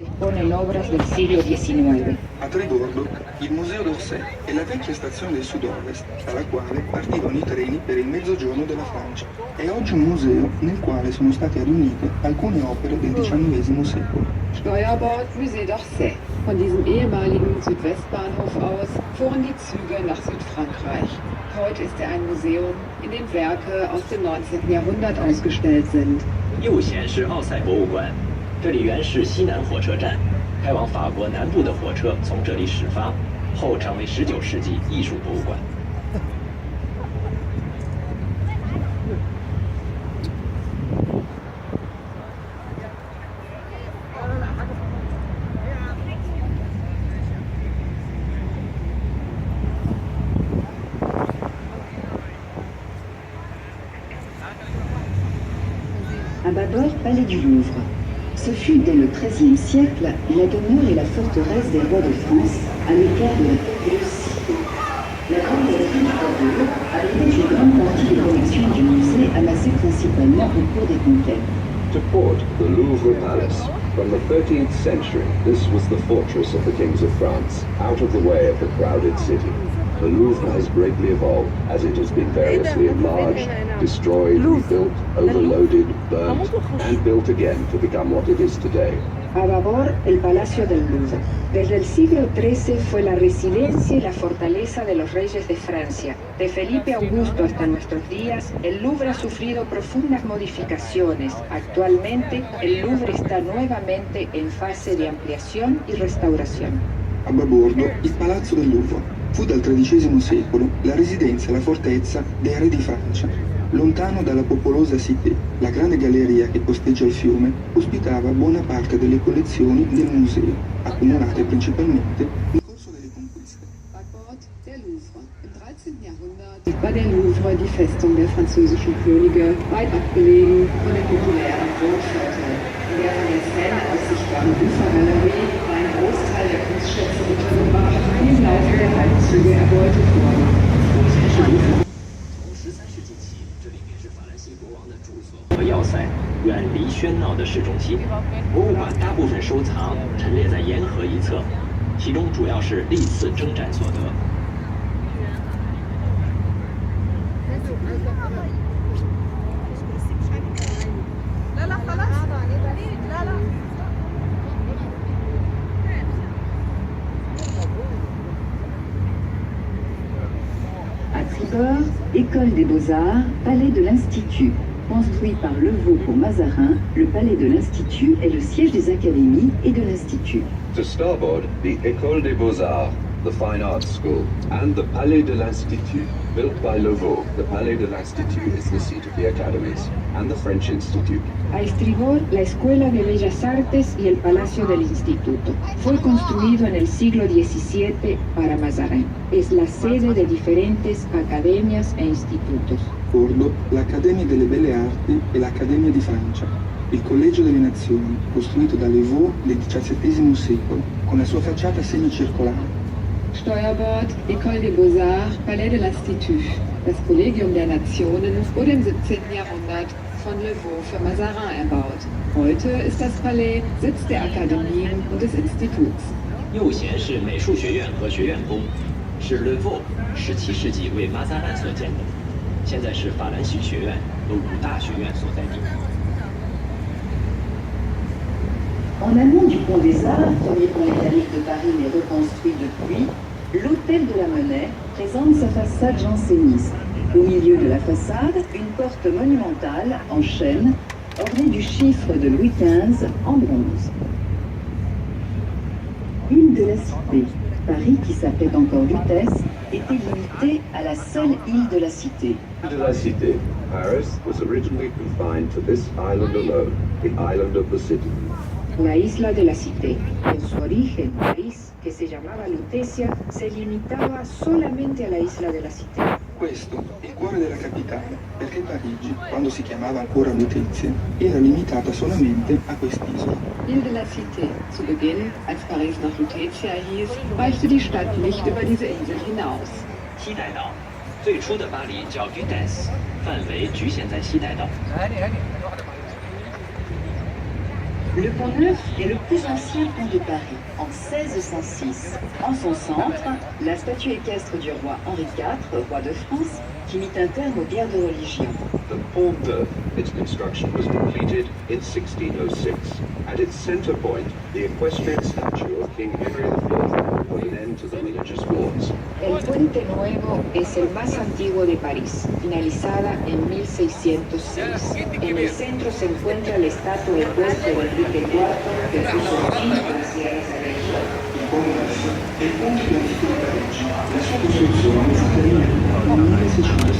Esponen obras del siglo XIX. A Tribordo, il Museo d'Orsay è la vecchia stazione del sud-ovest, dalla quale partivano i treni per il mezzogiorno della Francia. È oggi un museo nel quale sono state riunite alcune opere del XIX secolo. Steuerbord Musée d'Orsay. Von diesem ehemaligen Südwestbahnhof aus fuhren die Züge nach Südfrankreich. Heute ist er ein Museum, in dem Werke aus dem 19. Jahrhundert ausgestellt sind. 右贤是奥赛博物馆，这里原是西南火车站，开往法国南部的火车从这里始发，后成为19世纪艺术博物馆。À bâbord, palais du Louvre. Ce fut dès le XIIIe siècle la demeure et la forteresse des rois de France, à l'écart de la populeuse cité. La grande galerie du Bordeaux abritait une grande partie des collections du musée amassées principalement au cours des conquêtes. To port the Louvre Palace. From the 13th century, this was the fortress of the kings of France, out of the way of the crowded city. The Louvre has greatly evolved as it has been variously enlarged, destroyed, rebuilt, overloaded, burnt, and built again to become what it is today. A babor, el Palacio del Louvre. Desde el siglo XIII fue la residencia y la fortaleza de los reyes de Francia. De Felipe Augusto hasta nuestros días, el Louvre ha sufrido profundas modificaciones. Actualmente, el Louvre está nuevamente en fase de ampliación y restauración. A babordo, il Palazzo del Louvre fu dal XIII secolo la residenza e la fortezza dei re di Francia. Lontano dalla popolosa cité, la grande galleria che posteggia il fiume ospitava buona parte delle collezioni del museo, accumulate principalmente nel corso delle conquiste. Backbord der Louvre. Im 13. Jahrhundert war der Louvre die Festung der französischen Könige, weit abgelegen von den populären Burgvierteln. In der von den Seine aus sichtbaren Ufergalerie war ein Großteil der Kunstschätze untergebracht, die im Laufe der Halbzüge erbeutet wurden. 从13世纪起，这里便是法兰西国王的住所和要塞，远离喧闹的市中心。博物馆大部分收藏陈列在沿河一侧，其中主要是历次征战所得。À Tribord, École des Beaux-Arts, Palais de l'Institut. Construit par Levaux pour Mazarin, le Palais de l'Institut est le siège des académies et de l'Institut. To starboard, the École des Beaux-Arts, the Fine Arts School, and the Palais de l'Institut, built by Levaux. The Palais de l'Institut is the seat of the academies, and the French Institute. A Estribor, la Escuela de Bellas Artes y el Palacio del Instituto. Fue construido en el siglo XVII para Mazarin. Es la sede de diferentes academias e institutos. Bordo, l'Accademia delle Belle Arti e l'Accademia di Francia. Il Collegio delle Nazioni, costruito da Levaux nel XVII secolo, con la sua facciata semicircolare. Steuerbord, École des Beaux-Arts, Palais de l'Institut. Das Kollegium der Nationen wurde im 17. Jahrhundert von Levaux für Mazarin erbaut. Heute ist das Palais Sitz der Akademien und des Instituts. 右贤是美术学院和学院宫，是 Levaux 17世纪为马扎兰所建的，现在是法兰西学院和五大学院所在地。 En amont du Pont des Arts, premier pont métallique de Paris mais reconstruit depuis, l'Hôtel de la Monnaie présente sa façade janséniste. Au milieu de la façade, une porte monumentale en chêne, ornée du chiffre de Louis XV en bronze. Île de la Cité. Paris, qui s'appelait encore Lutèce, était limitée à la seule île de la Cité. De la Cité, Paris was originally confined to this island alone, the island of the city. La isla de la Cité. En su origen, París, que se llamaba Lutecia, se limitaba solamente a la isla de la Cité. Questo è il cuore della capitale, perché Parigi, quando si chiamava ancora Lutezia, era limitata solamente a quest'isola. Ile de la Cité. Zu Beginn, als Paris nach Lutetia hieß, reichte die Stadt nicht über diese Insel hinaus. 西带岛，最初的巴黎叫 Dutesse， 范围局限在西带岛。Le Pont Neuf est le plus ancien pont de Paris, en 1606. En son centre, la statue équestre du roi Henri IV, roi de France, qui mit un terme aux guerres de religion. The Pont Neuf, its construction was completed in 1606. At its center point, the equestrian statue of King Henry IV put an end to the religious wars. El Puente Nuevo es el más antiguo de París, finalizada en 1606. En el centro se encuentra la estatua ecuestre de Enrique IV, que puso fin a las guerras de religión. Il Pont Neuf è il ponte più antico di Parigi. La sua costruzione è stata nel 1600.